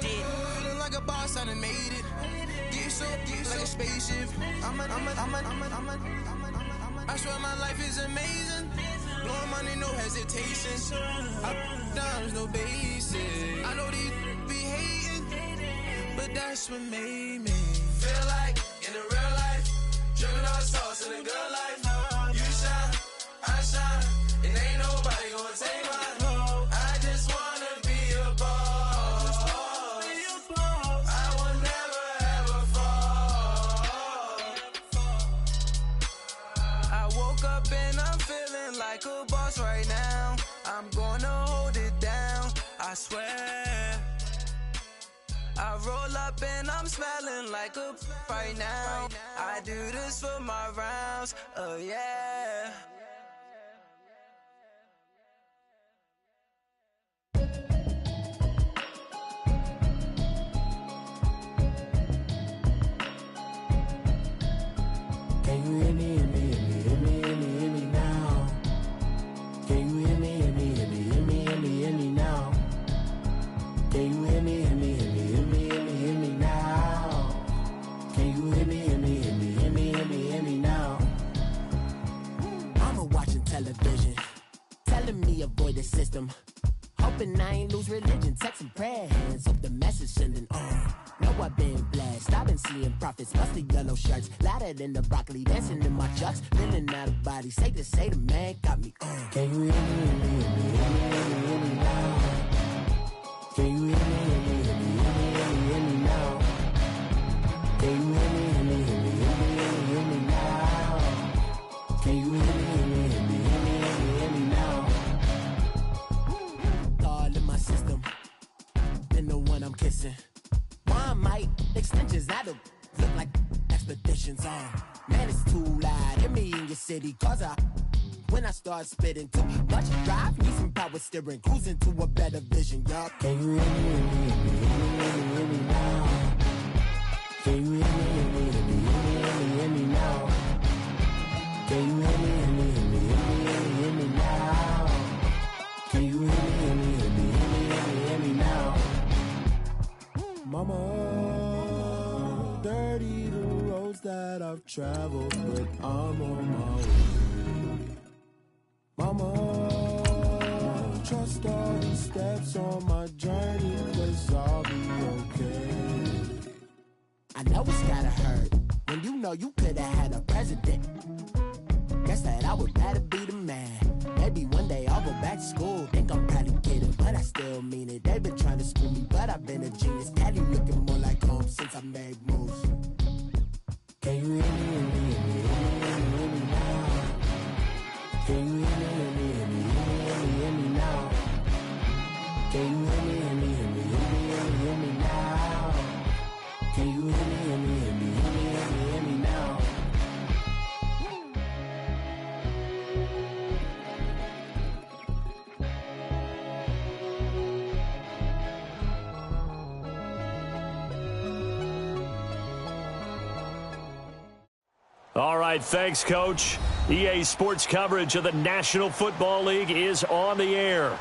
Feeling like a boss, I done made it. Get so like a spaceship. I swear my life is amazing. Blowing money, no hesitation. Dimes, no basic. I know these be hating, but that's what made me feel like in the real life. Driven all sauce in the good life. You shine, I shine, and ain't nobody gonna take my home. I just wanna be a boss. I will never ever fall. I woke up and I'm feeling like a boss right now. I'm gonna hold it down, I swear. I roll up and I'm smelling like a right now. I do this for my rounds, oh yeah. Can you hear me, hear me, hear me, hear me, hear me, hear me now? Can you hear me, hear me, hear me, hear me, hear me, hear me now? Can you hear me, hear me, hear me, hear me, hear me, hear me now? Can you hear me, hear me, hear me, hear me, hear me, hear me now? Mama watching television, telling me avoid the system. Hoping I ain't lose religion, texting prayer hands, hope the message sending on. Know I've been blessed, I've been seeing prophets, busted yellow shirts, louder than the broccoli, dancing in my chucks, feeling out of body, say the man got me on. Can you hear me, hear me, hear me, hear me, hear me, hear me now? Can you hear me, hear me, hear me, hear me, hear me, hear me now? Can you hear me, hear me, hear me, hear me, hear me, hear me now? Can you hear me, hear me, hear me, hear me, hear me, hear me now? All in my system, then the one I'm kissing. One might extensions that'll look like expeditions on. Man, it's too loud. Hit me in your city, cause when I start spitting too much drive, need some power steering, cruising to a better vision, y'all. Can you hear me, hear me, hear me, hear me, hear me, hear me now? Can you hear me, hear me, hear me, hear me, hear me, hear me now? Can you hear me, hear me, hear me, hear me, hear me, hear me now? Can you hear me, hear me, hear me, hear me, hear me, hear me now? Mama, dirty the roads that I've traveled, but I'm on my way. Mama, trust all these steps on my journey, 'cause I'll be okay. I know it's gotta hurt when you know you could've had a president. Guess that I would rather be the man. Maybe one day I'll go back to school. Think I'm probably kidding, but I still mean it. They've been trying to screw me, but I've been a genius. Caddy looking more like home since I made moves. Can you hear me, hear me, hear me, hear me, hear me now? Can you hear me, hear me, hear me, hear me, hear me, hear me now? Can you hear me, hear me, hear me, hear me, hear me, hear me now? Can you hear me, hear me, hear me, hear me, hear me, hear me now? All right, thanks, Coach. EA Sports coverage of the National Football League is on the air.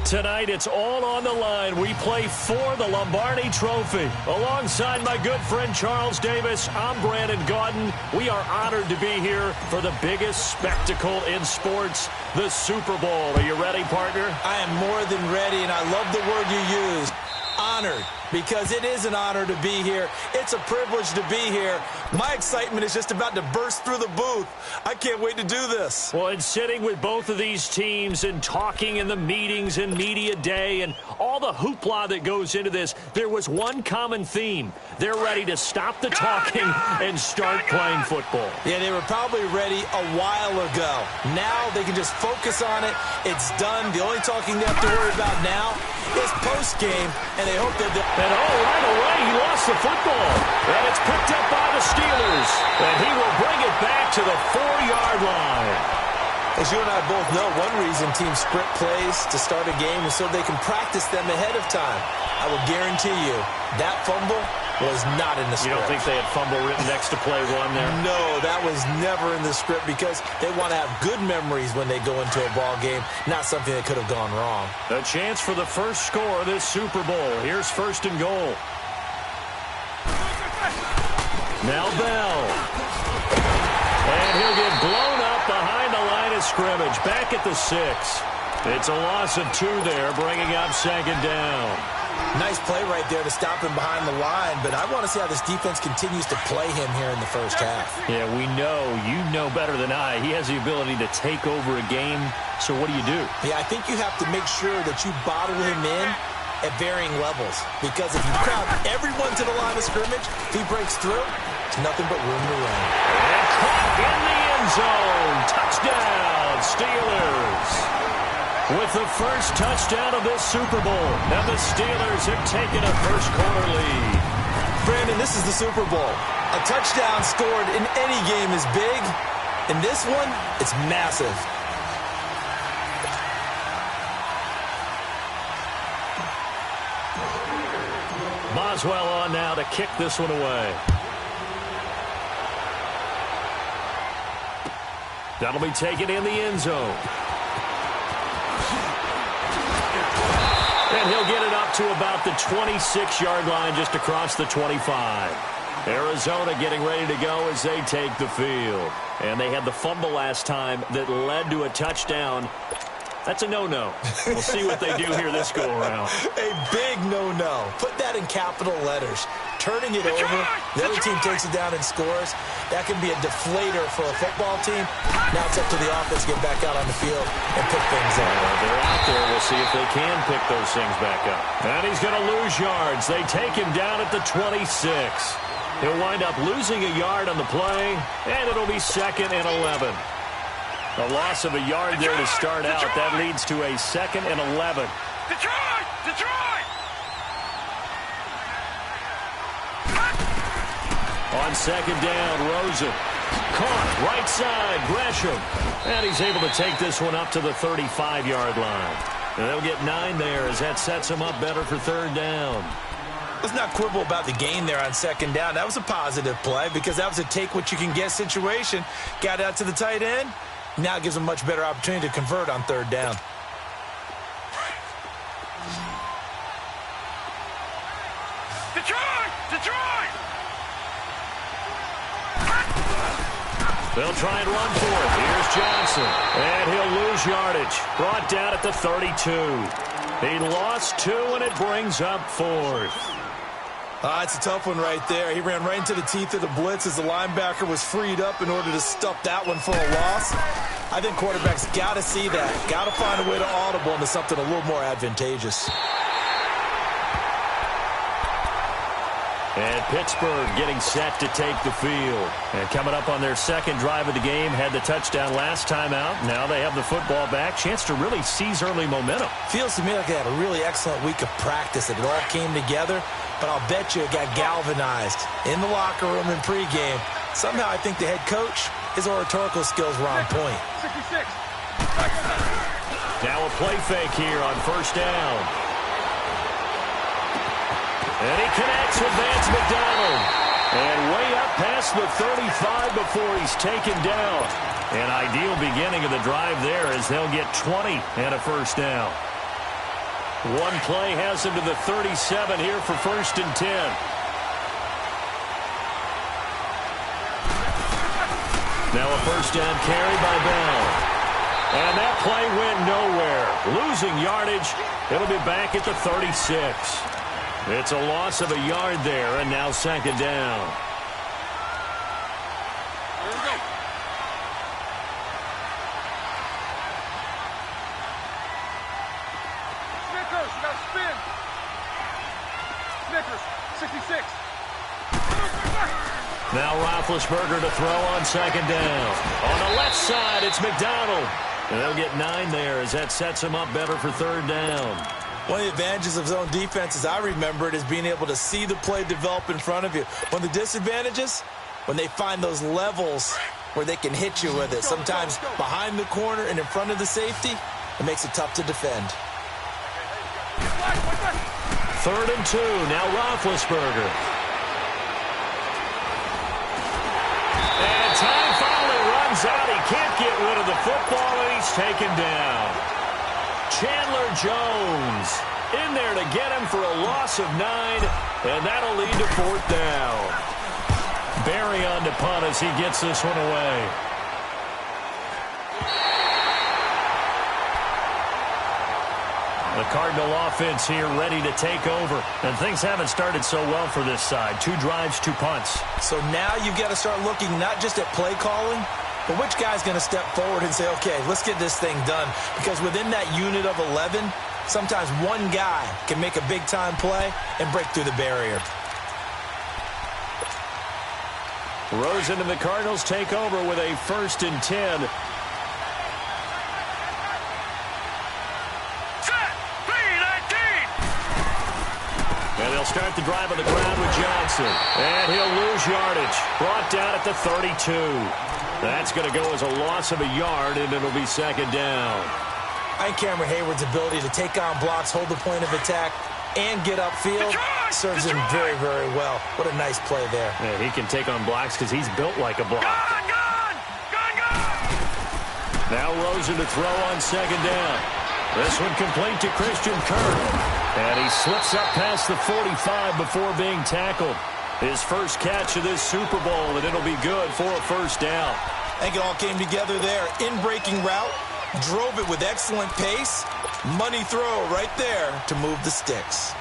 Tonight, it's all on the line. We play for the Lombardi Trophy. Alongside my good friend Charles Davis, I'm Brandon Gaudin. We are honored to be here for the biggest spectacle in sports, the Super Bowl. Are you ready, partner? I am more than ready, and I love the word you used. Honored, because it is an honor to be here. It's a privilege to be here. My excitement is just about to burst through the booth. I can't wait to do this. Well, and sitting with both of these teams and talking in the meetings and media day and all the hoopla that goes into this, there was one common theme. They're ready to stop the talking and start playing football. Yeah, they were probably ready a while ago. Now they can just focus on it. It's done. The only talking they have to worry about now is post-game, and they hope that And right away, he lost the football. And it's picked up by the Steelers. And he will bring it back to the 4-yard line. As you and I both know, one reason teams script plays to start a game is so they can practice them ahead of time. I will guarantee you that fumble was not in the script. You don't think they had fumble written next to play one there? No, that was never in the script because they want to have good memories when they go into a ball game, not something that could have gone wrong. A chance for the first score of this Super Bowl. Here's 1st and goal. Now Bell. And he'll get blown up behind the line of scrimmage. Back at the 6. It's a loss of 2 there, bringing up 2nd down. Nice play right there to stop him behind the line, but I want to see how this defense continues to play him here in the first half. Yeah, we know. You know better than I. He has the ability to take over a game, so what do you do? Yeah, I think you have to make sure that you bottle him in at varying levels, because if you crowd everyone to the line of scrimmage, if he breaks through, it's nothing but room to run. And caught in the end zone. Touchdown, Steelers. With the first touchdown of this Super Bowl, and the Steelers have taken a first-quarter lead. Brandon, this is the Super Bowl. A touchdown scored in any game is big. In this one, it's massive. Boswell on now to kick this one away. That'll be taken in the end zone. And he'll get it up to about the 26-yard line, just across the 25. Arizona getting ready to go as they take the field. And they had the fumble last time that led to a touchdown. That's a no-no. We'll see what they do here this go-around. A big no-no. Put that in capital letters. Turning it over, the other team takes it down and scores. That can be a deflator for a football team. Now it's up to the offense to get back out on the field and pick things up. They're out there. We'll see if they can pick those things back up. And he's going to lose yards. They take him down at the 26. He'll wind up losing a yard on the play, and it'll be 2nd and 11. A loss of a yard there to start out. That leads to a 2nd and 11. Detroit! Detroit! On 2nd down, Rosen. Caught, right side, Gresham. And he's able to take this one up to the 35-yard line. And they'll get 9 there as that sets them up better for 3rd down. Let's not quibble about the gain there on 2nd down. That was a positive play because that was a take-what-you-can-get situation. Got out to the tight end. Now it gives them a much better opportunity to convert on 3rd down. Detroit! Detroit! They'll try and run for it. Here's Johnson. And he'll lose yardage. Brought down at the 32. He lost 2, and it brings up 4th. It's a tough one right there. He ran right into the teeth of the blitz as the linebacker was freed up in order to stuff that one for a loss. I think quarterbacks got to see that. Got to find a way to audible into something a little more advantageous. And Pittsburgh getting set to take the field. And coming up on their 2nd drive of the game, had the touchdown last time out. Now they have the football back. Chance to really seize early momentum. Feels to me like they had a really excellent week of practice. That it all came together. But I'll bet you it got galvanized in the locker room in pregame. Somehow I think the head coach, his oratorical skills were on point. 66. Now a play fake here on 1st down. And he connects with Vance McDonald. And way up past the 35 before he's taken down. An ideal beginning of the drive there as they'll get 20 and a 1st down. One play has him to the 37 here for 1st and 10. Now a 1st down carry by Bell. And that play went nowhere. Losing yardage. It'll be back at the 36. It's a loss of a yard there, and now 2nd down. Here we go. Snickers, you got to spin. Snickers, 66. Now Roethlisberger to throw on 2nd down. On the left side, it's McDonald. And they'll get 9 there as that sets them up better for 3rd down. One of the advantages of zone defense, as I remember it, is being able to see the play develop in front of you. One of the disadvantages, when they find those levels where they can hit you with it, sometimes behind the corner and in front of the safety, it makes it tough to defend. 3rd and 2, now Roethlisberger. get rid of the football, and he's taken down. Chandler Jones in there to get him for a loss of 9, and that'll lead to 4th down. Barry on to punt as he gets this one away. The Cardinal offense here ready to take over. And things haven't started so well for this side. 2 drives, 2 punts. So now you've got to start looking not just at play calling, but which guy's going to step forward and say, okay, let's get this thing done. Because within that unit of 11, sometimes one guy can make a big-time play and break through the barrier. Rosen and the Cardinals take over with a 1st and 10. And they'll start the drive on the ground with Johnson. And he'll lose yardage. Brought down at the 32. That's going to go as a loss of a yard, and it'll be 2nd down. I think Cameron Hayward's ability to take on blocks, hold the point of attack, and get upfield serves him very, very well. What a nice play there. Yeah, he can take on blocks because he's built like a block. Gone! Now Rosen to throw on 2nd down. This one complete to Christian Kirk. And he slips up past the 45 before being tackled. His first catch of this Super Bowl, and it'll be good for a 1st down. I think it all came together there. In-breaking route, drove it with excellent pace. Money throw right there to move the sticks.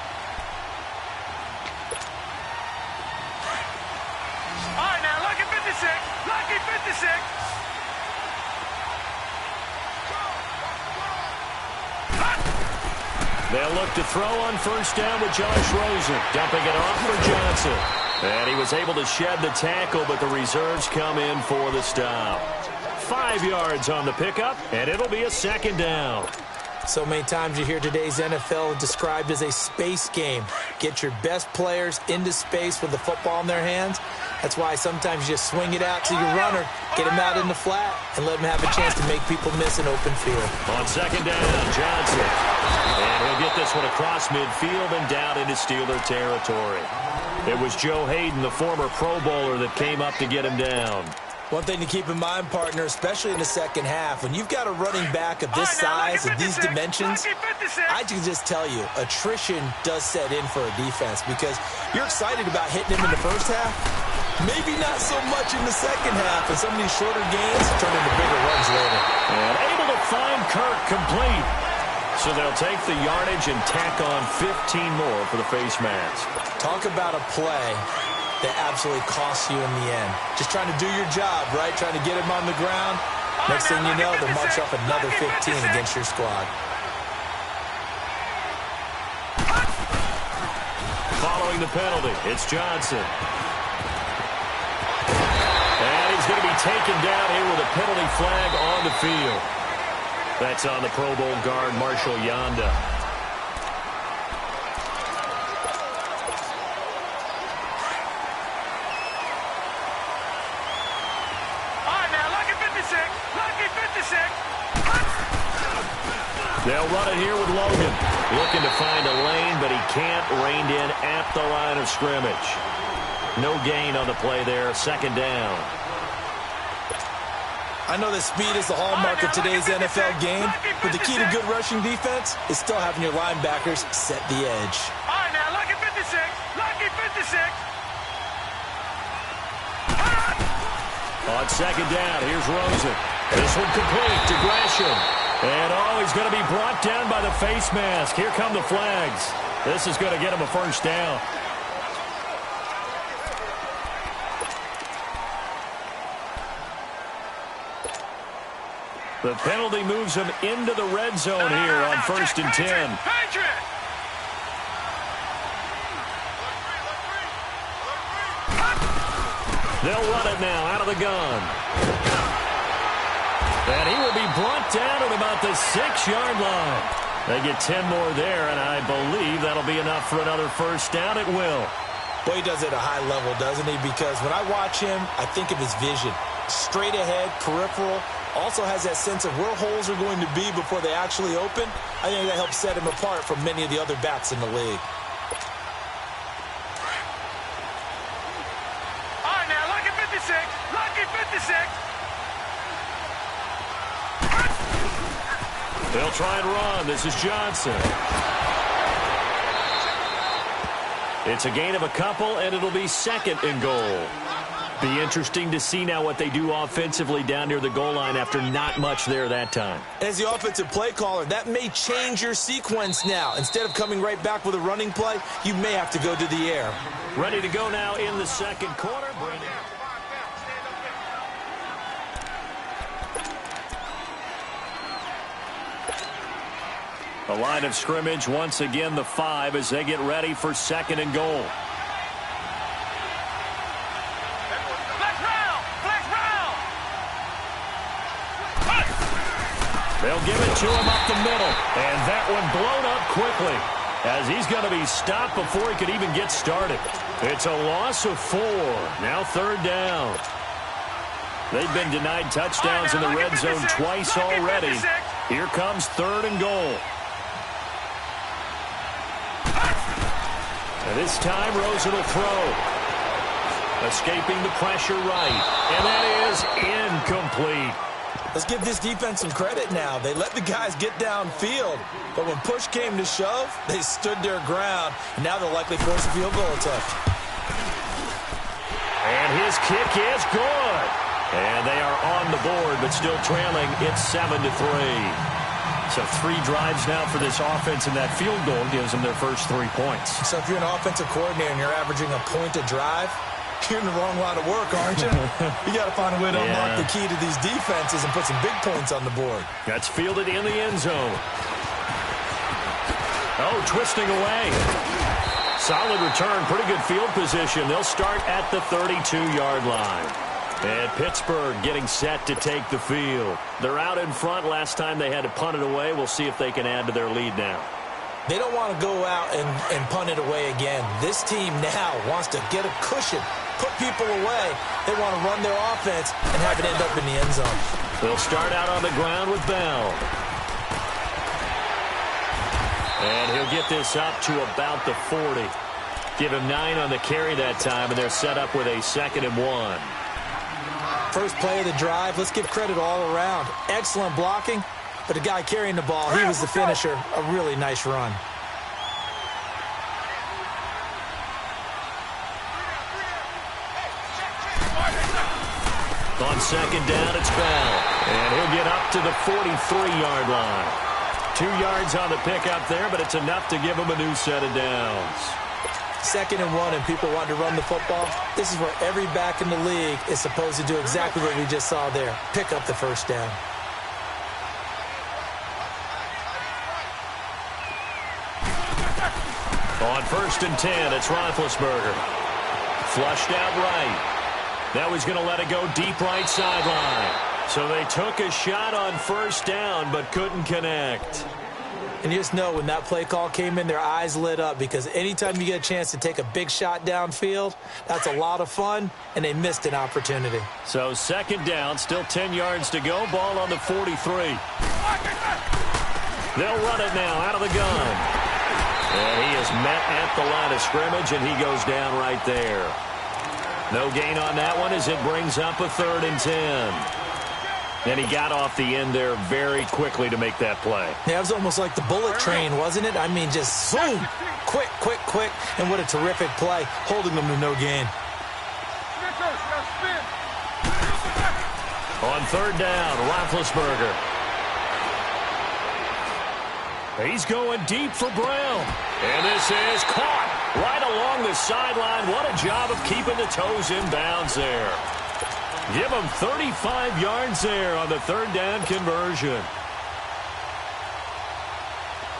All right, now, lucky 56. Lucky 56. They'll look to throw on 1st down with Josh Rosen. Dumping it off for Johnson. And he was able to shed the tackle, but the reserves come in for the stop. 5 yards on the pickup, and it'll be a 2nd down. So many times you hear today's NFL described as a space game. Get your best players into space with the football in their hands. That's why sometimes you just swing it out to your runner, get him out in the flat, and let him have a chance to make people miss an open field. On 2nd down, Johnson. And he'll get this one across midfield and down into Steeler territory. It was Joe Hayden, the former Pro Bowler, that came up to get him down. One thing to keep in mind, partner, especially in the second half, when you've got a running back of this size and these dimensions, I can just tell you, attrition does set in for a defense because you're excited about hitting him in the first half, maybe not so much in the second half, and some of these shorter gains turn into bigger runs later. And able to find Kirk complete. So they'll take the yardage and tack on 15 more for the face mask. Talk about a play that absolutely costs you in the end. Just trying to do your job, right? Trying to get him on the ground. Next thing you know, they'll march up another 15 against your squad. Following the penalty, it's Johnson. And he's going to be taken down here with a penalty flag on the field. That's on the Pro Bowl guard, Marshall Yanda. They'll run it here with Logan. Looking to find a lane, but he can't. Reined in at the line of scrimmage. No gain on the play there. 2nd down. I know that speed is the hallmark of today's NFL game, but the key to good rushing defense is still having your linebackers set the edge. All right, now, lucky 56. Lucky 56. On 2nd down, here's Rosen. This one complete to Gresham. And, he's going to be brought down by the face mask. Here come the flags. This is going to get him a 1st down. The penalty moves him into the red zone here on 1st and 10. They'll run it now out of the gun. And he will be brought down at about the 6-yard line. They get 10 more there, and I believe that'll be enough for another 1st down. It will. Well, he does it at a high level, doesn't he? Because when I watch him, I think of his vision. Straight ahead, peripheral. Also has that sense of where holes are going to be before they actually open. I think that helps set him apart from many of the other backs in the league. All right, now, lucky 56. Lucky 56. They'll try and run. This is Johnson. It's a gain of a couple, and it'll be second and goal. Be interesting to see now what they do offensively down near the goal line after not much there that time. As the offensive play caller, that may change your sequence now. Instead of coming right back with a running play, you may have to go to the air. Ready to go now in the second quarter. The line of scrimmage, once again, the 5 as they get ready for second and goal. They'll give it to him up the middle, and that one blown up quickly as he's going to be stopped before he could even get started. It's a loss of 4. Now third down. They've been denied touchdowns in the red zone twice already. Here comes third and goal. And this time, Rosen will throw. Escaping the pressure right. And that is incomplete. Let's give this defense some credit now. They let the guys get downfield. But when push came to shove, they stood their ground. And now they'll likely force a field goal attempt. And his kick is good. And they are on the board, but still trailing. It's 7-3. So 3 drives now for this offense, and that field goal gives them their first 3 points. So if you're an offensive coordinator and you're averaging a point a drive, you're in the wrong line of work, aren't you? You got to find a way to unlock the key to these defenses and put some big points on the board. That's fielded in the end zone. Oh, twisting away. Solid return, pretty good field position. They'll start at the 32-yard line. And Pittsburgh getting set to take the field. They're out in front. Last time they had to punt it away. We'll see if they can add to their lead now. They don't want to go out and punt it away again. This team now wants to get a cushion, put people away. They want to run their offense and have it end up in the end zone. They'll start out on the ground with Bell. And he'll get this up to about the 40. Give him 9 on the carry that time, and they're set up with a 2nd and 1. First play of the drive, let's give credit all around. Excellent blocking, but the guy carrying the ball, he was the finisher. A really nice run. On second down, it's Bell. And he'll get up to the 43-yard line. 2 yards on the pickup there, but it's enough to give him a new set of downs. 2nd and 1 and people want to run the football. This is where every back in the league is supposed to do exactly what we just saw there. Pick up the first down. On 1st and 10, it's Roethlisberger. Flushed out right. Now he's going to let it go deep right sideline. So they took a shot on 1st down but couldn't connect. And you just know when that play call came in, their eyes lit up because anytime you get a chance to take a big shot downfield, that's a lot of fun, and they missed an opportunity. So 2nd down, still 10 yards to go, ball on the 43. They'll run it now out of the gun. And he is met at the line of scrimmage, and he goes down right there. No gain on that one as it brings up a 3rd and 10. And he got off the end there very quickly to make that play. Yeah, it was almost like the bullet train, wasn't it? I mean, just zoom, quick, quick, quick, and what a terrific play, holding them to no gain. On 3rd down, Roethlisberger. He's going deep for Brown. And this is caught right along the sideline. What a job of keeping the toes in bounds there. Give him 35 yards there on the 3rd down conversion.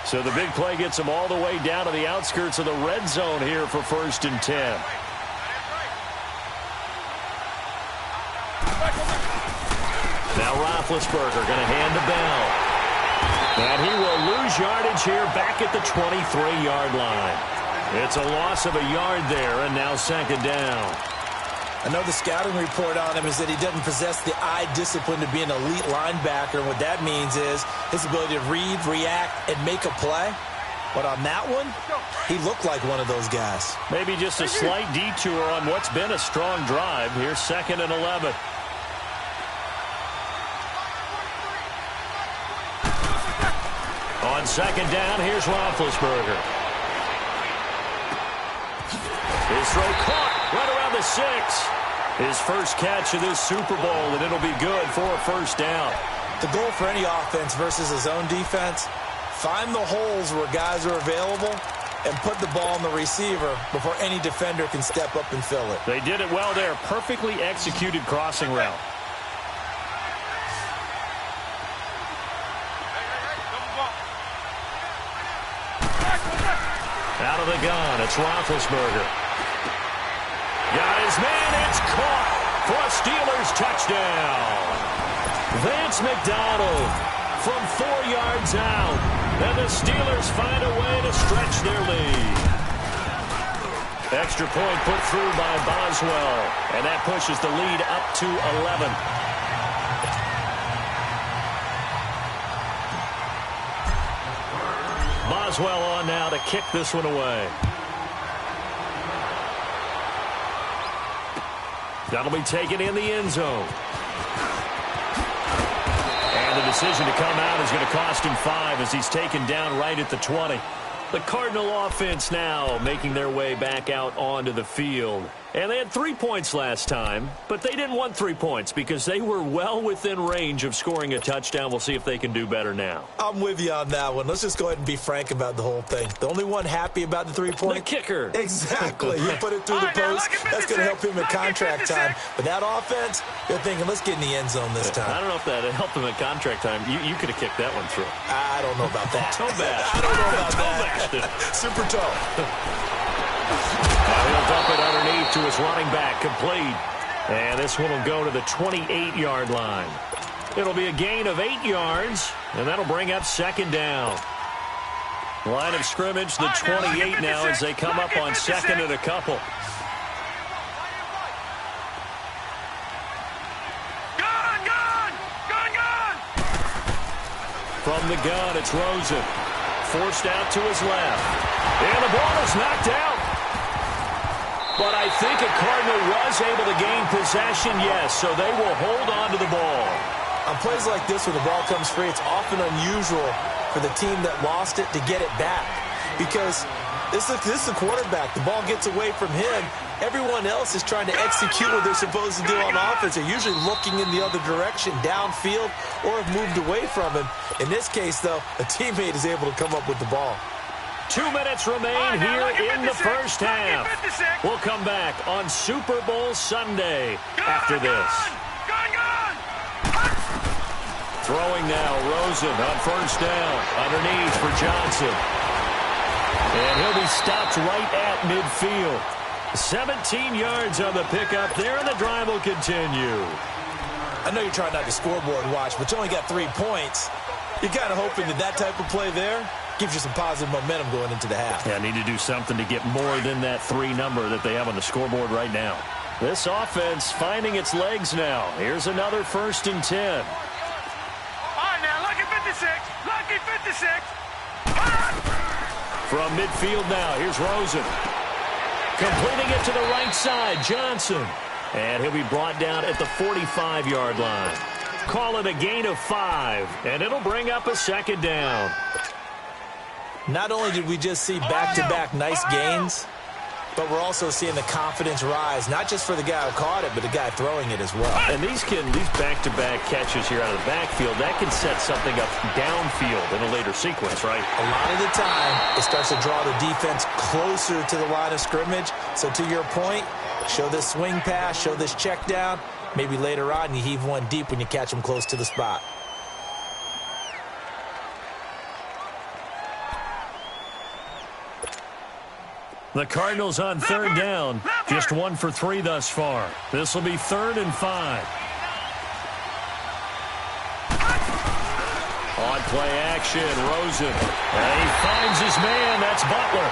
So the big play gets him all the way down to the outskirts of the red zone here for 1st and 10. Now Roethlisberger going to hand to Bell. And he will lose yardage here back at the 23-yard line. It's a loss of a yard there, and now 2nd down. I know the scouting report on him is that he doesn't possess the eye discipline to be an elite linebacker. And what that means is his ability to read, react, and make a play. But on that one, he looked like one of those guys. Maybe just a slight detour on what's been a strong drive. Here's 2nd and 11. On second down, here's Roethlisberger. His throw caught right around the 6. His first catch of this Super Bowl, and it'll be good for a first down. The goal for any offense versus his own defense, find the holes where guys are available and put the ball on the receiver before any defender can step up and fill it. They did it well there. Perfectly executed crossing route. Out of the gun, it's Roethlisberger. Got his man, it's caught for a Steelers touchdown. Vance McDonald from 4 yards out. And the Steelers find a way to stretch their lead. Extra point put through by Boswell. And that pushes the lead up to 11. Boswell on now to kick this one away. That'll be taken in the end zone. And the decision to come out is going to cost him 5 as he's taken down right at the 20. The Cardinal offense now making their way back out onto the field. And they had 3 points last time, but they didn't want 3 points because they were well within range of scoring a touchdown. We'll see if they can do better now. I'm with you on that one. Let's just go ahead and be frank about the whole thing. The only one happy about the 3 points? The kicker. Exactly. You put it through the post. That's going to help him in contract time. But that offense, they're thinking, let's get in the end zone this time. I don't know if that helped him in contract time. You could have kicked that one through. I don't know about that. Toe bash. I don't know about that. Super toe. Now he'll dump it underneath to his running back, complete. And this one will go to the 28-yard line. It'll be a gain of 8 yards, and that'll bring up second down. Line of scrimmage, the 28 now as they come up on second and a couple. From the gun, it's Rosen. Forced out to his left. And the ball is knocked out. But I think a Cardinal was able to gain possession, yes, so they will hold on to the ball. On plays like this where the ball comes free, it's often unusual for the team that lost it to get it back. Because this is the quarterback. The ball gets away from him. Everyone else is trying to execute what they're supposed to do on offense. They're usually looking in the other direction, downfield, or have moved away from him. In this case, though, a teammate is able to come up with the ball. 2 minutes remain here in the first half. We'll come back on Super Bowl Sunday after this. Throwing now, Rosen on first down. Underneath for Johnson. And he'll be stopped right at midfield. 17 yards on the pickup there, and the drive will continue. I know you're trying not to scoreboard watch, but you only got 3 points. You're kind of hoping that type of play there gives you some positive momentum going into the half. Yeah, need to do something to get more than that 3 number that they have on the scoreboard right now. This offense finding its legs now. Here's another 1st and 10. All right, now, lucky 56. Lucky 56. From midfield now, here's Rosen. Completing it to the right side, Johnson. And he'll be brought down at the 45-yard line. Call it a gain of 5, and it'll bring up a second down. Not only did we just see back-to-back nice gains, but we're also seeing the confidence rise, not just for the guy who caught it, but the guy throwing it as well. And these back-to-back catches here out of the backfield, that can set something up downfield in a later sequence, right? A lot of the time, it starts to draw the defense closer to the line of scrimmage. So to your point, show this swing pass, show this check down. Maybe later on you heave one deep when you catch them close to the spot. The Cardinals on third down. Just 1 for 3 thus far. This will be 3rd and 5. On play action, Rosen. And he finds his man. That's Butler.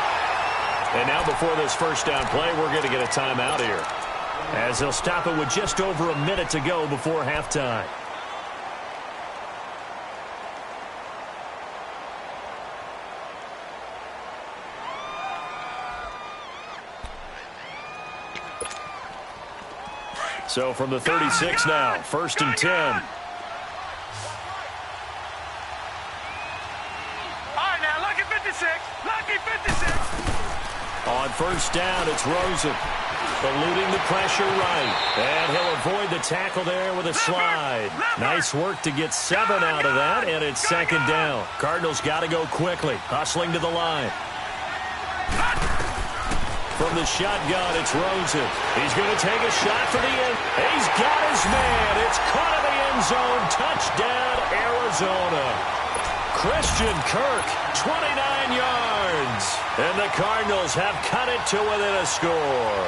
And now before this first down play, we're going to get a timeout here, as they'll stop it with just over a minute to go before halftime. So from the 36 now, 1st and 10. On first down, it's Rosen. Eluding the pressure right. And he'll avoid the tackle there with a slide. Nice work to get 7 out of that, and it's second down. Cardinals got to go quickly. Hustling to the line. From the shotgun, it's Rosen. He's going to take a shot for the end. He's got his man. It's caught in the end zone. Touchdown, Arizona. Christian Kirk, 29 yards. And the Cardinals have cut it to within a score.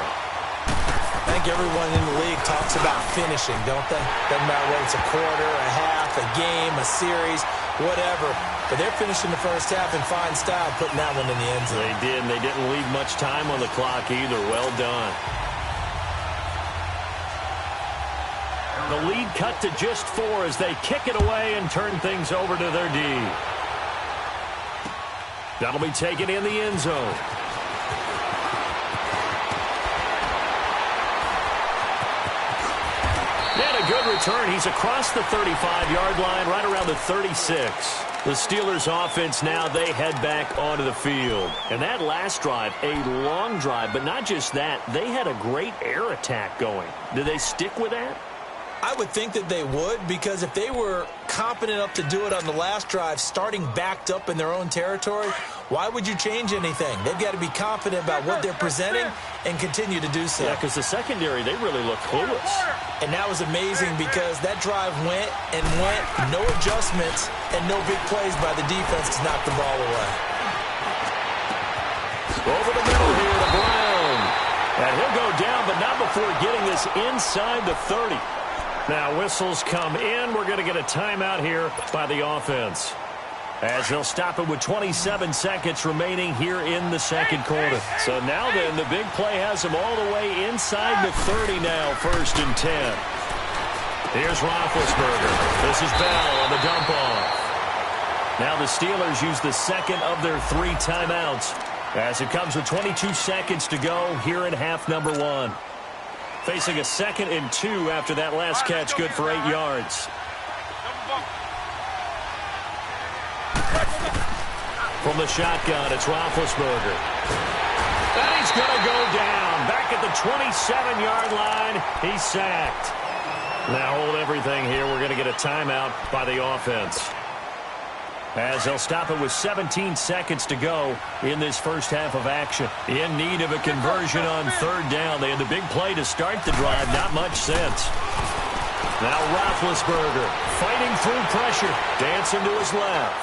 I think everyone in the league talks about finishing, don't they? Doesn't matter whether it's a quarter, a half, a game, a series, whatever. But they're finishing the first half in fine style, putting that one in the end zone. They did, and they didn't leave much time on the clock either. Well done. The lead cut to just 4 as they kick it away and turn things over to their D. That'll be taken in the end zone. And a good return. He's across the 35-yard line, right around the 36. The Steelers offense now, they head back onto the field. And that last drive, a long drive, but not just that, they had a great air attack going. Do they stick with that? I would think that they would, because if they were competent enough to do it on the last drive, starting backed up in their own territory, why would you change anything? They've got to be confident about what they're presenting and continue to do so. Yeah, because the secondary, they really look clueless. And that was amazing because that drive went and went, no adjustments, and no big plays by the defense to knock the ball away. Over the middle here to Brown. And he'll go down, but not before getting this inside the 30. Now whistles come in. We're going to get a timeout here by the offense, as they'll stop it with 27 seconds remaining here in the second quarter. So now then, the big play has them all the way inside the 30 now, 1st and 10. Here's Roethlisberger. This is Bell on the dump off. Now the Steelers use the second of their 3 timeouts, as it comes with 22 seconds to go here in half number 1. Facing a 2nd and 2 after that last catch, good for 8 yards. From the shotgun, it's Roethlisberger. And he's going to go down. Back at the 27-yard line, he's sacked. Now hold everything here. We're going to get a timeout by the offense, as they'll stop it with 17 seconds to go in this first half of action. In need of a conversion on 3rd down. They had the big play to start the drive. Not much sense. Now Roethlisberger fighting through pressure. Dancing to his left.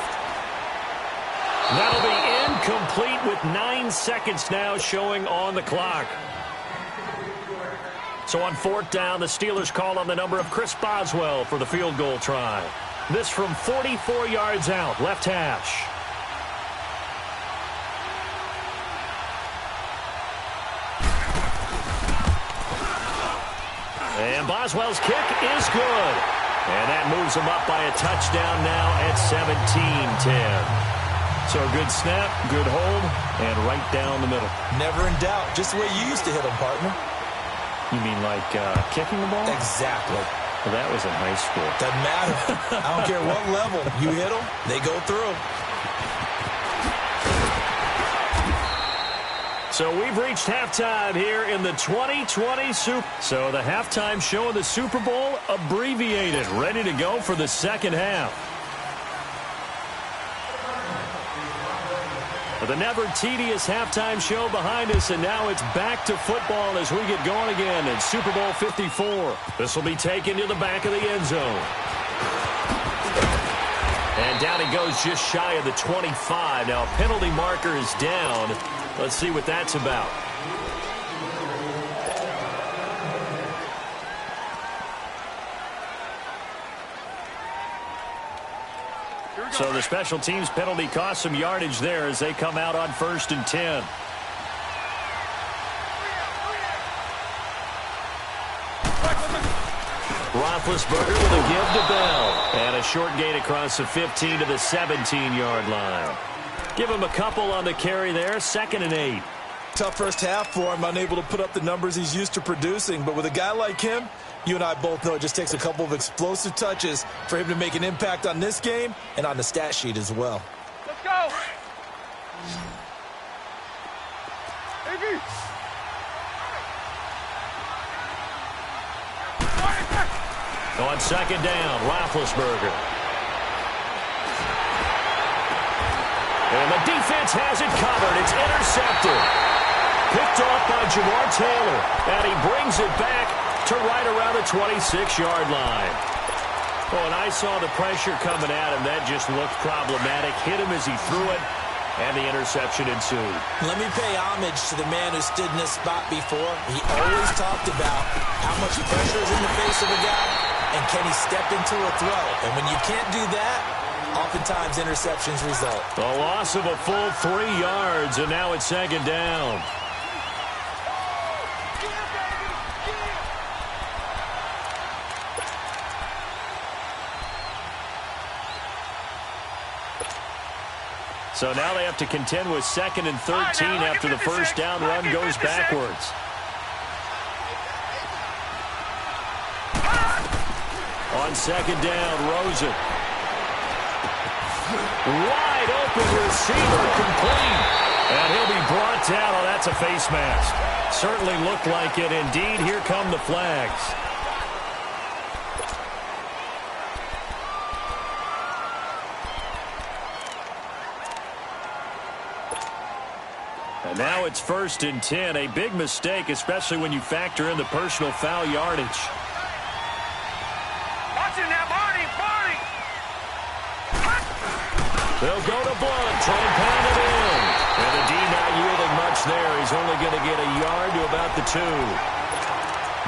That'll be incomplete with 9 seconds now showing on the clock. So on 4th down, the Steelers call on the number of Chris Boswell for the field goal try. This from 44 yards out, left hash. And Boswell's kick is good. And that moves him up by a touchdown now at 17-10. So a good snap, good hold, and right down the middle. Never in doubt. Just the way you used to hit them, partner. You mean like kicking the ball? Exactly. Well, that was in high school. Doesn't matter. I don't care what level. You hit them, they go through. So we've reached halftime here in the 2020 Super. So the halftime show of the Super Bowl abbreviated, ready to go for the second half. The never tedious halftime show behind us, and now it's back to football as we get going again in Super Bowl 54. This will be taken to the back of the end zone. And down he goes just shy of the 25. Now a penalty marker is down. Let's see what that's about. So the special teams penalty cost some yardage there as they come out on 1st and 10. Roethlisberger with a give to Bell. And a short gain across the 15 to the 17-yard line. Give him a couple on the carry there, 2nd and 8. Tough first half for him, unable to put up the numbers he's used to producing. But with a guy like him, you and I both know it just takes a couple of explosive touches for him to make an impact on this game and on the stat sheet as well. Let's go. On second down, Roethlisberger. And the defense has it covered. It's intercepted. Picked off by Jamar Taylor. And he brings it back to right around the 26-yard line. Oh, and I saw the pressure coming at him. That just looked problematic. Hit him as he threw it, and the interception ensued. Let me pay homage to the man who stood in this spot before. He always talked about how much pressure is in the face of a guy, and can he step into a throw. And when you can't do that, oftentimes interceptions result. A loss of a full 3 yards, and now it's second down. So now they have to contend with 2nd and 13 after the first down run goes backwards. On second down, Rosen. Wide open receiver, complete. And he'll be brought down. Oh, that's a face mask. Certainly looked like it. Indeed, here come the flags. And now it's 1st and 10. A big mistake, especially when you factor in the personal foul yardage. Watch it now, Barney! They'll go to Blunt, try and pound it in. And the D not yielding much there. He's only going to get a yard to about the 2.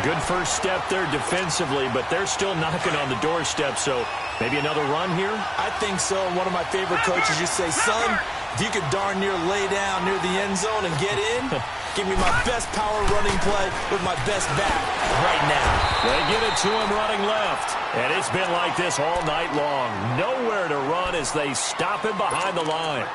Good first step there defensively, but they're still knocking on the doorstep, so maybe another run here? I think so. One of my favorite coaches used to say, son, if you could darn near lay down near the end zone and get in, give me my best power running play with my best back right now. They get it to him running left. And it's been like this all night long. Nowhere to run as they stop him behind the line.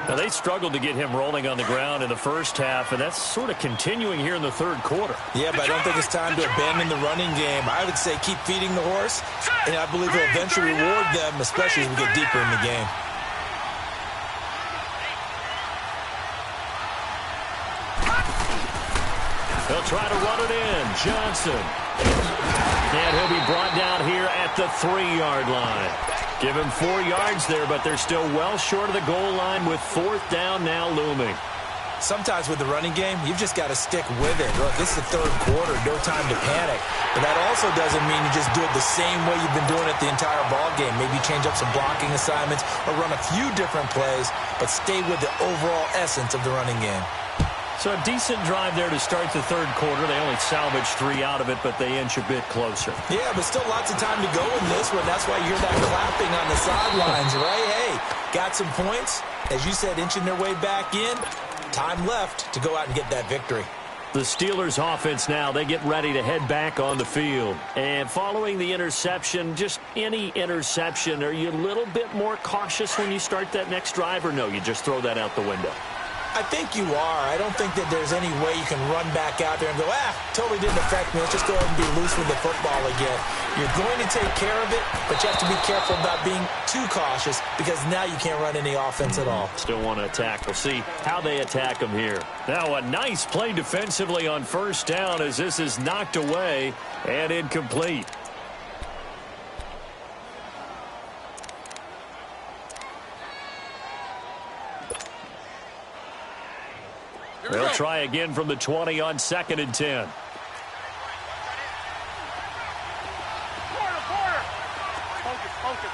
Now, they struggled to get him rolling on the ground in the first half, and that's sort of continuing here in the third quarter. Yeah, but I don't think it's time to abandon the running game. I would say keep feeding the horse, and I believe he'll eventually reward them, especially as we get deeper in the game. They'll try to run it in. Johnson. And he'll be brought down here at the 3-yard line. Give him 4 yards there, but they're still well short of the goal line with 4th down now looming. Sometimes with the running game, you've just got to stick with it. Look, this is the third quarter, no time to panic. But that also doesn't mean you just do it the same way you've been doing it the entire ball game. Maybe change up some blocking assignments or run a few different plays, but stay with the overall essence of the running game. So a decent drive there to start the third quarter. They only salvaged 3 out of it, but they inch a bit closer. Yeah, but still lots of time to go in this one. That's why you hear that clapping on the sidelines, right? Hey, got some points. As you said, inching their way back in. Time left to go out and get that victory. The Steelers offense now, they get ready to head back on the field. And following the interception, just any interception, are you a little bit more cautious when you start that next drive, or no, you just throw that out the window? I think you are. I don't think that there's any way you can run back out there and go, totally didn't affect me. Let's just go ahead and be loose with the football again. You're going to take care of it, but you have to be careful about being too cautious because now you can't run any offense at all. Still want to attack. We'll see how they attack them here. Now a nice play defensively on 1st down as this is knocked away and incomplete. They'll try again from the 20 on 2nd and 10. Focus.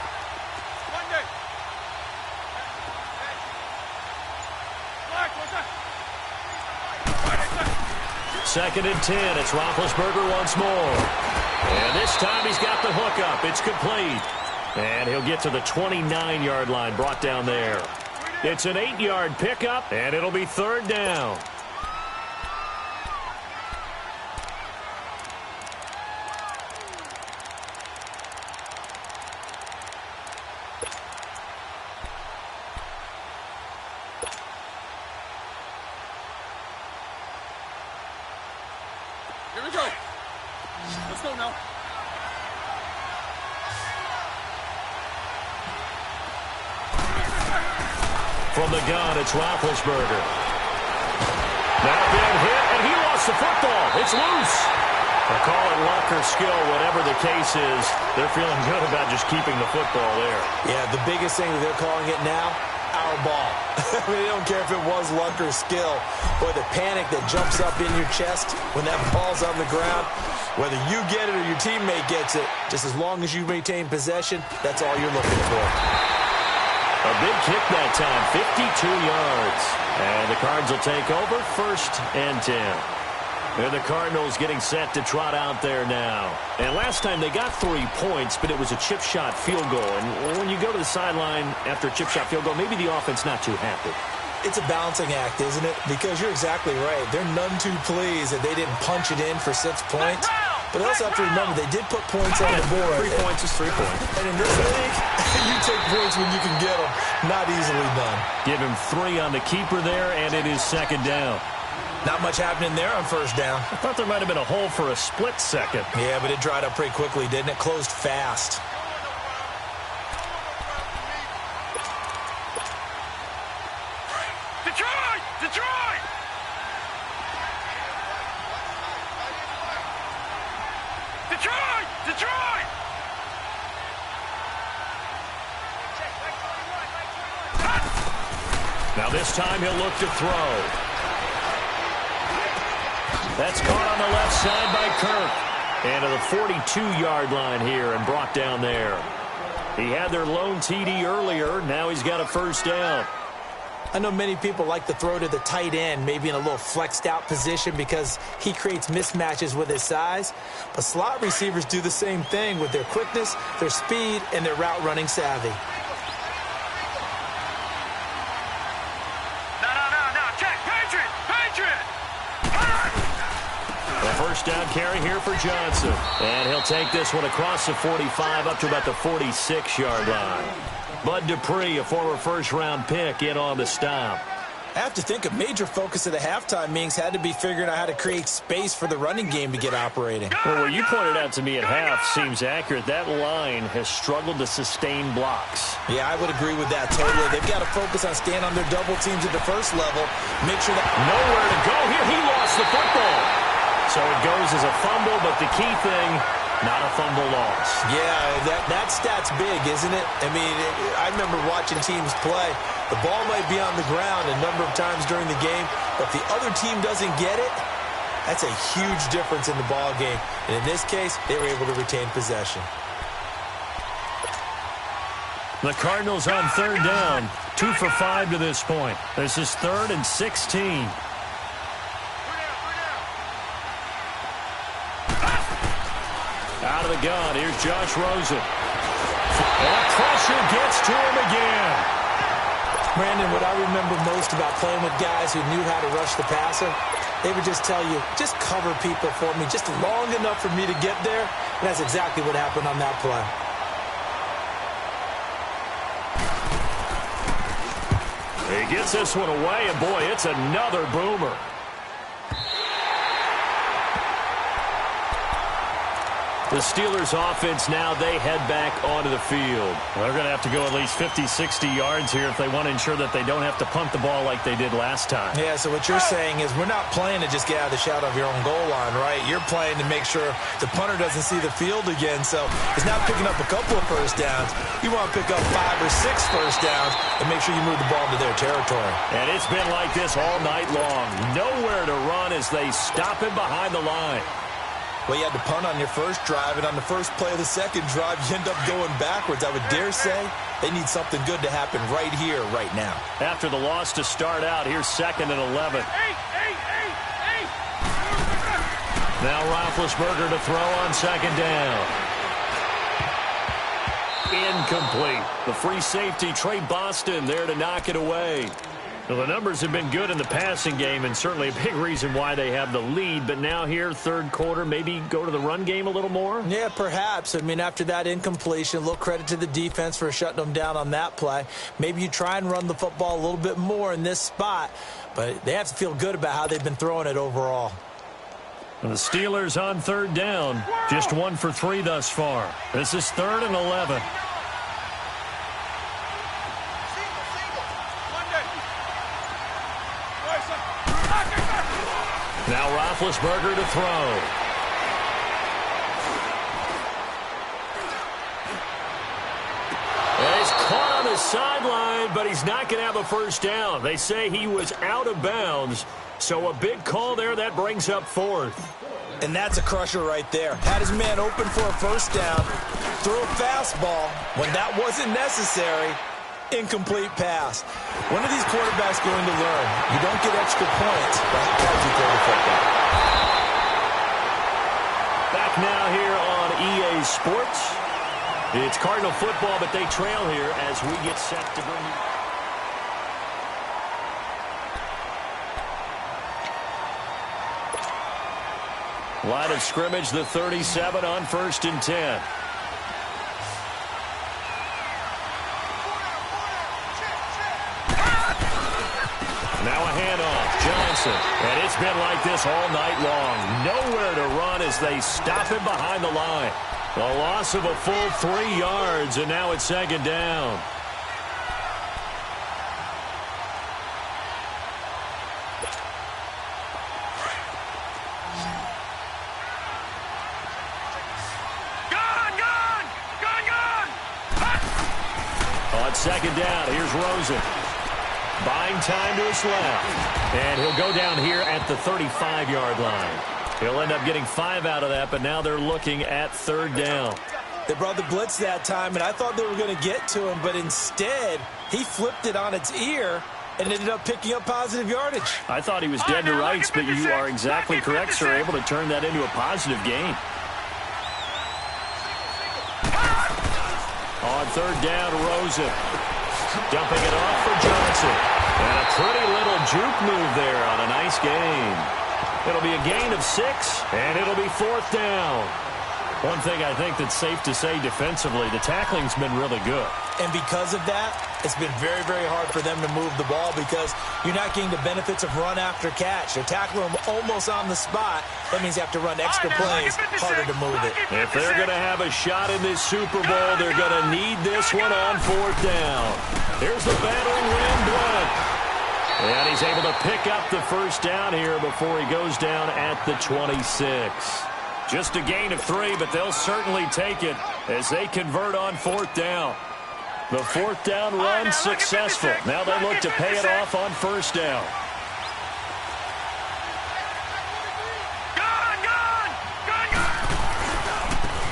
2nd and 10. It's Roethlisberger once more. And this time he's got the hook up. It's complete. And he'll get to the 29-yard line, brought down there. It's an 8-yard pickup, and it'll be 3rd down. Here we go. Let's go now. From the gun, it's Roethlisberger. That big hit, and he lost the football. It's loose. They'll call it luck or skill, whatever the case is. They're feeling good about just keeping the football there. Yeah, the biggest thing that they're calling it now, our ball. I mean, they don't care if it was luck or skill. Boy, the panic that jumps up in your chest when that ball's on the ground, whether you get it or your teammate gets it, just as long as you maintain possession, that's all you're looking for. A big kick that time, 52 yards. And the Cards will take over, 1st and 10. And the Cardinals getting set to trot out there now. And last time they got 3 points, but it was a chip shot field goal. And when you go to the sideline after a chip shot field goal, maybe the offense not too happy. It's a balancing act, isn't it? Because you're exactly right. They're none too pleased that they didn't punch it in for 6 points. But they also have to remember they did put points on the board. 3 points is 3 points. And in this league, you take points when you can get them. Not easily done. Give him 3 on the keeper there, and it is 2nd down. Not much happening there on 1st down. I thought there might have been a hole for a split second. Yeah, but it dried up pretty quickly, didn't it? Closed fast. Detroit! Detroit! Detroit! Detroit! Now this time he'll look to throw. That's caught on the left side by Kirk. And to the 42-yard line here and brought down there. He had their lone TD earlier. Now he's got a 1st down. I know many people like to throw to the tight end, maybe in a little flexed out position because he creates mismatches with his size. But slot receivers do the same thing with their quickness, their speed, and their route running savvy. No. Check. Patriot! Patriot! A 1st down carry here for Johnson. And he'll take this one across the 45 up to about the 46-yard line. Bud Dupree, a former 1st-round pick, in on the stop. I have to think a major focus of the halftime meetings had to be figuring out how to create space for the running game to get operating. Well, what you pointed out to me at half seems accurate. That line has struggled to sustain blocks. Yeah, I would agree with that totally. They've got to focus on staying on their double teams at the 1st level. Make sure that... Nowhere to go here. He lost the football. So it goes as a fumble, but the key thing, not a fumble loss. Yeah, that stat's big, isn't it? I mean, I remember watching teams play. The ball might be on the ground a number of times during the game, but if the other team doesn't get it, that's a huge difference in the ball game. And in this case, they were able to retain possession. The Cardinals on 3rd down, 2 for 5 to this point. This is 3rd and 16. Out of the gun, here's Josh Rosen. And pressure gets to him again. Brandon, what I remember most about playing with guys who knew how to rush the passer, they would just tell you, just cover people for me, just long enough for me to get there. And that's exactly what happened on that play. He gets this one away, and boy, it's another boomer. The Steelers offense now, they head back onto the field. Well, they're going to have to go at least 50, 60 yards here if they want to ensure that they don't have to punt the ball like they did last time. Yeah, so what you're saying is we're not playing to just get out of the shadow of your own goal line, right? You're playing to make sure the punter doesn't see the field again. So it's not picking up a couple of 1st downs. You want to pick up 5 or 6 1st downs and make sure you move the ball into their territory. And it's been like this all night long. Nowhere to run as they stop him behind the line. Well, you had to punt on your 1st drive, and on the 1st play of the 2nd drive, you end up going backwards. I would dare say they need something good to happen right here, right now. After the loss to start out, here's 2nd and 11. Now Roethlisberger to throw on 2nd down. Incomplete. The free safety, Trey Boston, there to knock it away. Well, the numbers have been good in the passing game, and certainly a big reason why they have the lead. But now here, 3rd quarter, maybe go to the run game a little more? Yeah, perhaps. I mean, after that incompletion, a little credit to the defense for shutting them down on that play. Maybe you try and run the football a little bit more in this spot. But they have to feel good about how they've been throwing it overall. And the Steelers on 3rd down. Just 1 for 3 thus far. This is 3rd and 11. Now Roethlisberger to throw. And he's caught on the sideline, but he's not going to have a first down. They say he was out of bounds, so a big call there. That brings up fourth. And that's a crusher right there. Had his man open for a first down, threw a fastball when that wasn't necessary. Incomplete pass. When are these quarterbacks going to learn? You don't get extra points by how you throw the football. Back now here on EA Sports. It's Cardinal football, but they trail here as we get set to bring you. Line of scrimmage, the 37 on 1st and 10. Now a handoff, Johnson. And it's been like this all night long. Nowhere to run as they stop him behind the line. A loss of a full 3 yards, and now it's 2nd down. On 2nd down, here's Rosen. Buying time to his left. And he'll go down here at the 35-yard line. He'll end up getting 5 out of that, but now they're looking at 3rd down. They brought the blitz that time, and I thought they were going to get to him, but instead, he flipped it on its ear and ended up picking up positive yardage. I thought he was dead to rights, but you are exactly correct, sir, able to turn that into a positive gain. On 3rd down, Rosen. Dumping it off for Johnson. And a pretty little juke move there on a nice gain. It'll be a gain of 6, and it'll be 4th down. One thing I think that's safe to say defensively, the tackling's been really good. And because of that, it's been very, very hard for them to move the ball because you're not getting the benefits of run after catch. They're tackling them almost on the spot. That means you have to run extra plays, harder to move it. If they're going to have a shot in this Super Bowl, they're going to need this one on 4th down. Here's the battering ram Blunt. And he's able to pick up the first down here before he goes down at the 26. Just a gain of 3, but they'll certainly take it as they convert on 4th down. The 4th down run successful. Now they look to pay it off on 1st down.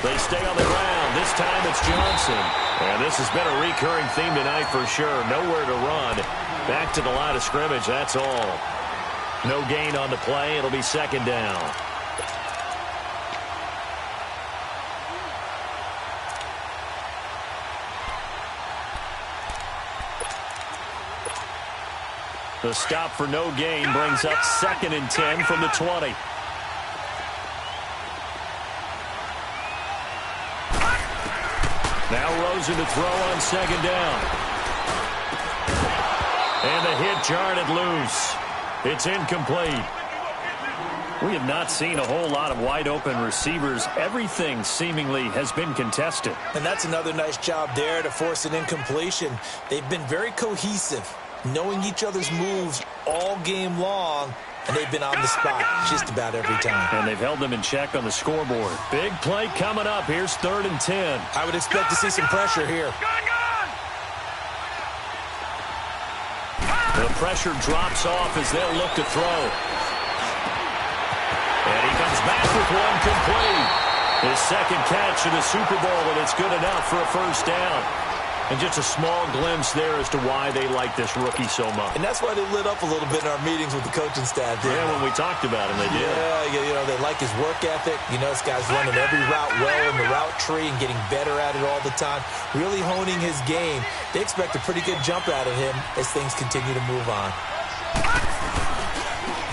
They stay on the ground. This time it's Johnson. And this has been a recurring theme tonight for sure. Nowhere to run. Back to the line of scrimmage, that's all. No gain on the play. It'll be 2nd down. The stop for no gain brings up 2nd and 10 from the 20. Now Rosen to throw on 2nd down. And the hit jarred it loose. It's incomplete. We have not seen a whole lot of wide open receivers. Everything seemingly has been contested. And that's another nice job there to force an incompletion. They've been very cohesive, knowing each other's moves all game long, and they've been on the spot just about every time. And they've held them in check on the scoreboard. Big play coming up. Here's 3rd and 10. I would expect to see some pressure here. The pressure drops off as they'll look to throw. And he comes back with one complete. His 2nd catch in the Super Bowl, and it's good enough for a first down. And just a small glimpse there as to why they like this rookie so much. And that's why they lit up a little bit in our meetings with the coaching staff. Yeah, when we talked about him, they did. Yeah, you know, they like his work ethic. You know, this guy's running every route well in the route tree and getting better at it all the time, really honing his game. They expect a pretty good jump out of him as things continue to move on.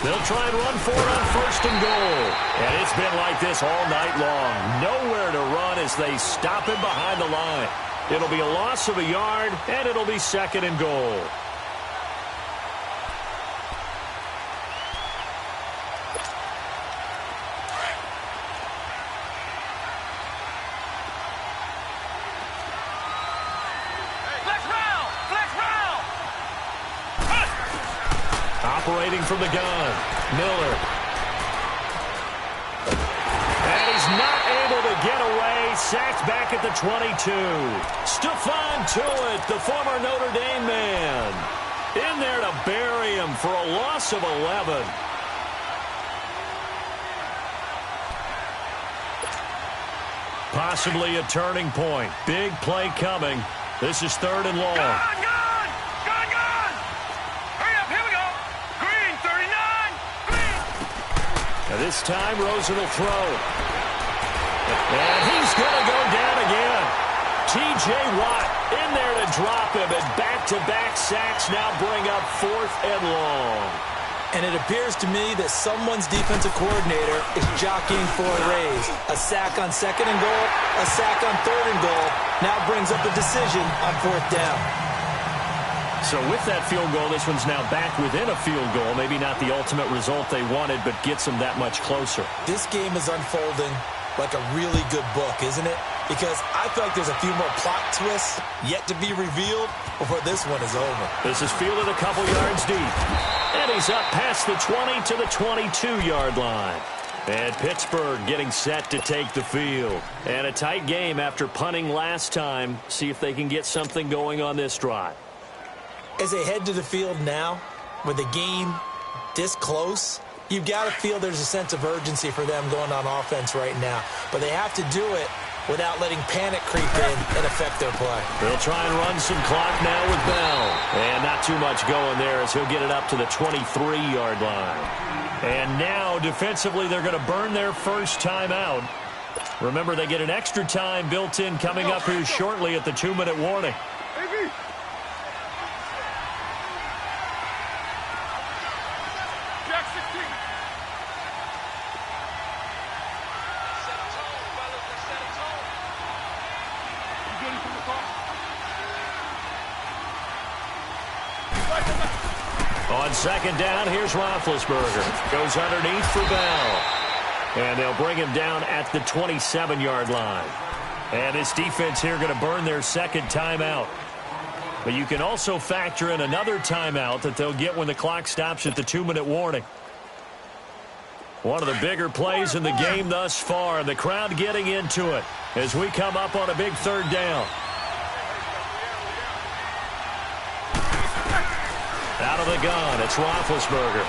They'll try and run for it on 1st and goal. And it's been like this all night long. Nowhere to run as they stop him behind the line. It'll be a loss of a yard, and it'll be 2nd and goal. Let's round! Let's round! Operating from the gun, Miller. not able to get away. Sacked back at the 22. Stephon Tuitt, the former Notre Dame man, in there to bury him for a loss of 11. Possibly a turning point. Big play coming. This is 3rd and long. Gone! Hurry up, here we go. Green, 39. Green. Now this time, Rosen will throw. And he's going to go down again. T.J. Watt in there to drop him. And back-to-back sacks now bring up 4th and long. And it appears to me that someone's defensive coordinator is jockeying for a raise. A sack on 2nd and goal, a sack on 3rd and goal. Now brings up a decision on 4th down. So with that field goal, this one's now back within a field goal. Maybe not the ultimate result they wanted, but gets them that much closer. This game is unfolding like a really good book, isn't it? Because I feel like there's a few more plot twists yet to be revealed before this one is over. This is fielded a couple yards deep. And he's up past the 20 to the 22-yard line. And Pittsburgh getting set to take the field. And a tight game after punting last time. See if they can get something going on this drive. As they head to the field now, with the game this close, you've got to feel there's a sense of urgency for them going on offense right now. But they have to do it without letting panic creep in and affect their play. They'll try and run some clock now with Bell. And not too much going there as he'll get it up to the 23-yard line. And now, defensively, they're going to burn their first timeout. Remember, they get an extra time built in coming up here shortly at the 2-minute warning. On 2nd down, here's Roethlisberger. Goes underneath for Bell. And they'll bring him down at the 27-yard line. And this defense here going to burn their 2nd timeout. But you can also factor in another timeout that they'll get when the clock stops at the 2-minute warning. One of the bigger plays in the game thus far, and the crowd getting into it as we come up on a big 3rd down. Out of the gun, it's Roethlisberger.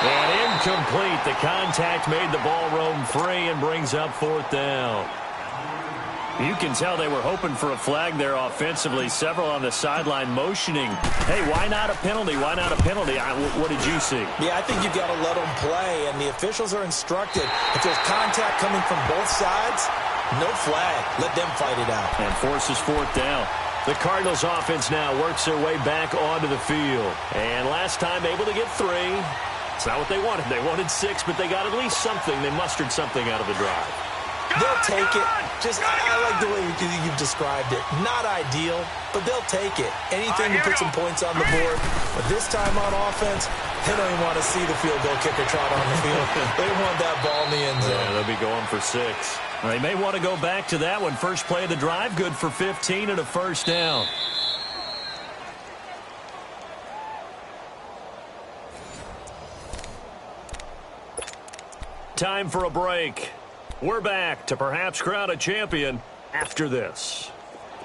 And incomplete. The contact made the ball roam free and brings up 4th down. You can tell they were hoping for a flag there offensively. Several on the sideline motioning. Hey, why not a penalty? Why not a penalty? What did you see? Yeah, I think you've got to let them play, and the officials are instructed. If there's contact coming from both sides, no flag. Let them fight it out. And forces 4th down. The Cardinals offense now works their way back onto the field. And last time able to get 3. It's not what they wanted. They wanted 6, but they got at least something. They mustered something out of the drive. They'll take it. I like the way you've described it. Not ideal, but they'll take it. Anything to put some points on the board. But this time on offense, they don't even want to see the field goal kicker trot on the field. They want that ball in the end zone. Yeah, they'll be going for 6. They may want to go back to that one. First play of the drive, good for 15 and a 1st down. Time for a break. We're back to perhaps crown a champion after this.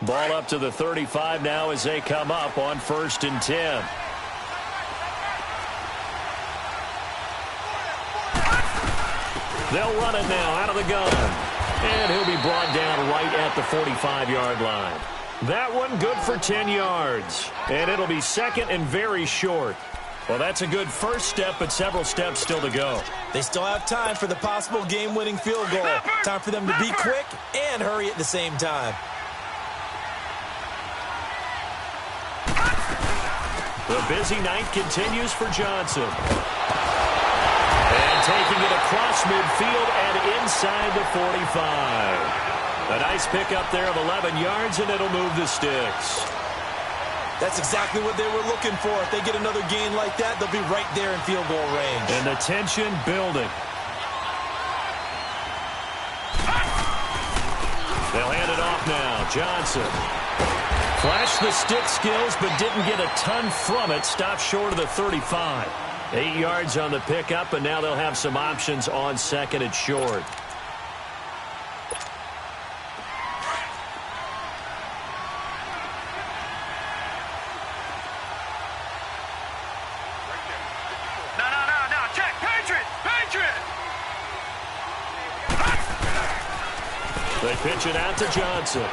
Ball up to the 35 now as they come up on 1st and 10. They'll run it now out of the gun. And he'll be brought down right at the 45-yard line. That one good for 10 yards. And it'll be 2nd and very short. Well, that's a good first step, but several steps still to go. They still have time for the possible game-winning field goal. Time for them to be quick and hurry at the same time. The busy night continues for Johnson. And taking it across midfield and inside the 45. A nice pickup there of 11 yards, and it'll move the sticks. That's exactly what they were looking for. If they get another gain like that, they'll be right there in field goal range. And the tension building. They'll hand it off now. Johnson. Flashed the stick skills, but didn't get a ton from it. Stopped short of the 35. 8 yards on the pickup, and now they'll have some options on second and short. No. Check. Patriot. They pitch it out to Johnson.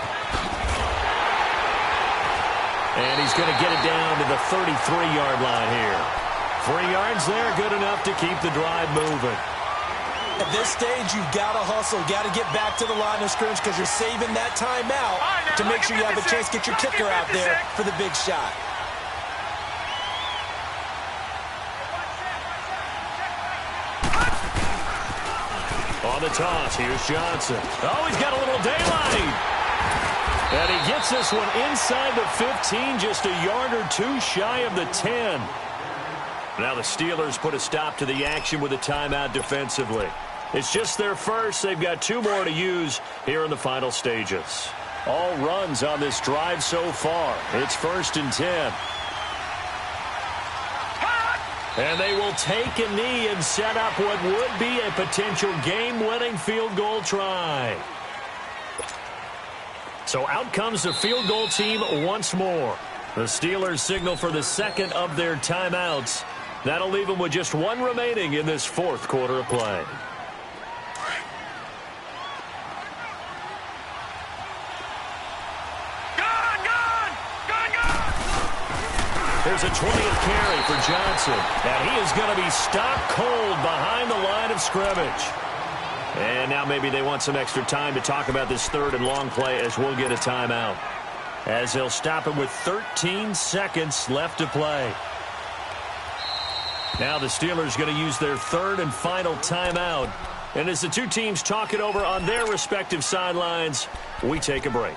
And he's going to get it down to the 33-yard line here. 3 yards there, good enough to keep the drive moving. At this stage, you've got to hustle, got to get back to the line of scrimmage because you're saving that timeout to make sure you have a chance to get your kicker out there for the big shot. On the toss, here's Johnson. Oh, he's got a little daylight. And he gets this one inside the 15, just a yard or two shy of the 10. Now the Steelers put a stop to the action with a timeout defensively. It's just their first. They've got 2 more to use here in the final stages. All runs on this drive so far. It's 1st and 10. And they will take a knee and set up what would be a potential game-winning field goal try. So out comes the field goal team once more. The Steelers signal for the second of their timeouts. That'll leave them with just 1 remaining in this 4th quarter of play. Here's a 20th carry for Johnson. And he is going to be stopped cold behind the line of scrimmage. And now maybe they want some extra time to talk about this 3rd and long play as we'll get a timeout. As they'll stop him with 13 seconds left to play. Now the Steelers going to use their 3rd and final timeout. And as the 2 teams talk it over on their respective sidelines, we take a break.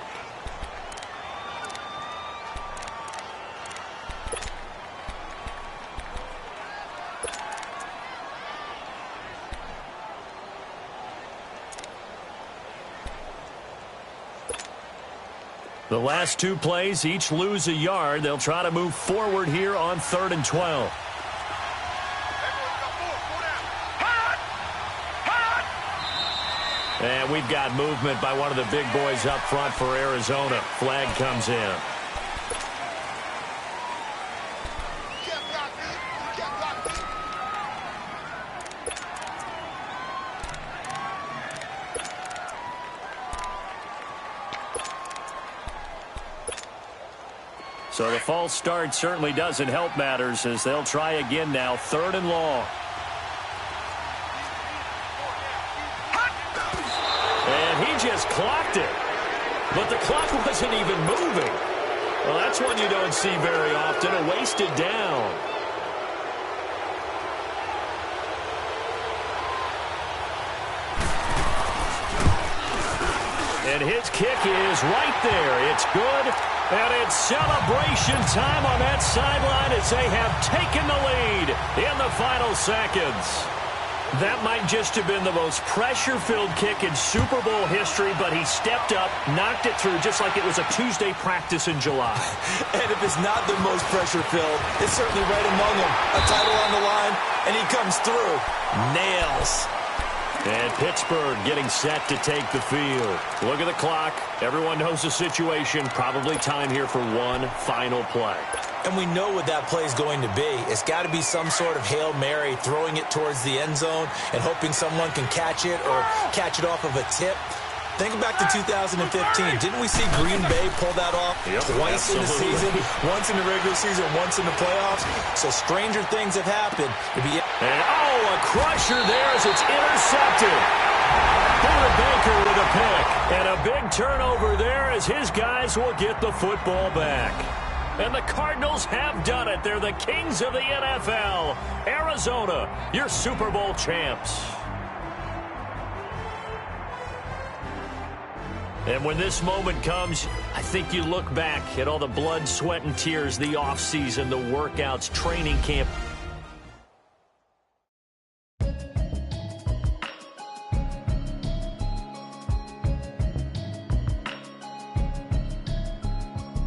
The last 2 plays each lose a yard. They'll try to move forward here on 3rd and 12. And we've got movement by one of the big boys up front for Arizona. Flag comes in. So the false start certainly doesn't help matters as they'll try again now, 3rd and long. And he just clocked it. But the clock wasn't even moving. Well, that's one you don't see very often, a wasted down. And his kick is right there. It's good. And it's celebration time on that sideline as they have taken the lead in the final seconds. That might just have been the most pressure-filled kick in Super Bowl history, but he stepped up, knocked it through just like it was a Tuesday practice in July. And if it's not the most pressure-filled, it's certainly right among them. A title on the line, and he comes through. Nails. And Pittsburgh getting set to take the field. Look at the clock. Everyone knows the situation. Probably time here for one final play. And we know what that play is going to be. It's got to be some sort of Hail Mary, throwing it towards the end zone and hoping someone can catch it or catch it off of a tip. Think back to 2015. Didn't we see Green Bay pull that off twice in the season? Once in the regular season, once in the playoffs. So stranger things have happened. And a crusher there as it's intercepted. David Baker with a pick. And a big turnover there as his guys will get the football back. And the Cardinals have done it. They're the kings of the NFL. Arizona, your Super Bowl champs. And when this moment comes, I think you look back at all the blood, sweat, and tears, the offseason, the workouts, training camp.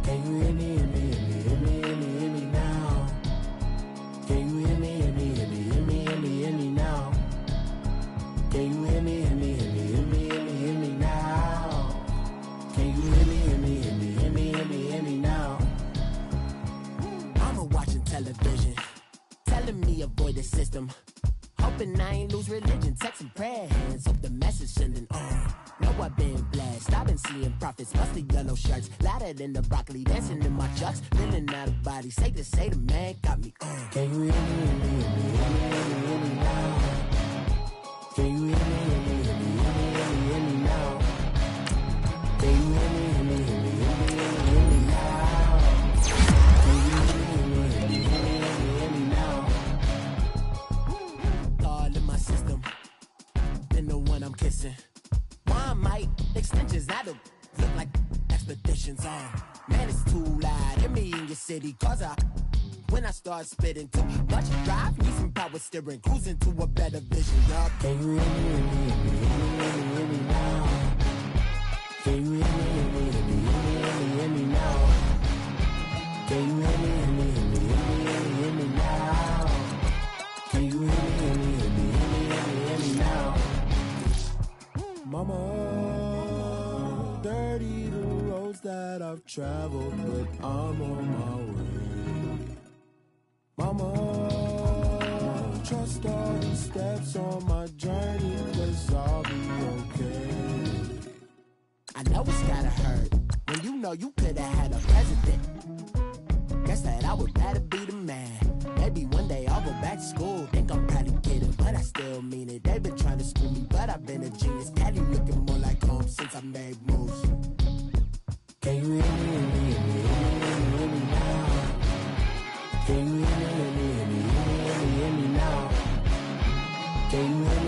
Can you hear me, hear me, hear me, hear me, hear me now? Can you hear me, hear me, hear me, television, telling me avoid the system. Hoping I ain't lose religion, texting prayer hands, hope the message sending on. Know I've been blessed, I've been seeing prophets, busted yellow shirts, louder than the broccoli, dancing in my chucks, feeling out of body, say the man got me on. Can you hear me, hear me, hear me, hear me, hear me now? Can you hear me, hear me, hear me, hear me, hear me now? Can you hear me, hear me, hear me, hear me, hear me now? Can you hear me, hear me, hear me, hear me now? All in my system, then the one I'm kissing. One mic extensions that'll look like expeditions on. Man, it's too loud. Hear me in your city, cause when I start spitting too much drive, need some power steering, cruising to a better vision. Y'all, can you hear me, hear me, hear me, hear me now? Can you hear me, hear me, hear me, hear me now? Can you hear me, hear me, hear me, hear me now? Can you hear me, hear me, hear me, hear me now? Mama, dirty the roads that I've traveled, but I'm on my way. Mama, trust all these steps on my journey, 'cause I'll be okay. I know it's gotta hurt when you know you could've had a president. Guess that I would rather be the man. Maybe one day I'll go back to school. Think I'm probably kidding, but I still mean it. They've been trying to school me, but I've been a genius. Daddy looking more like home since I made moves. Can you hear me, hear me, hear me, hear me now? Can you hear me, hear me, hear me, hear me now? Can you hear me?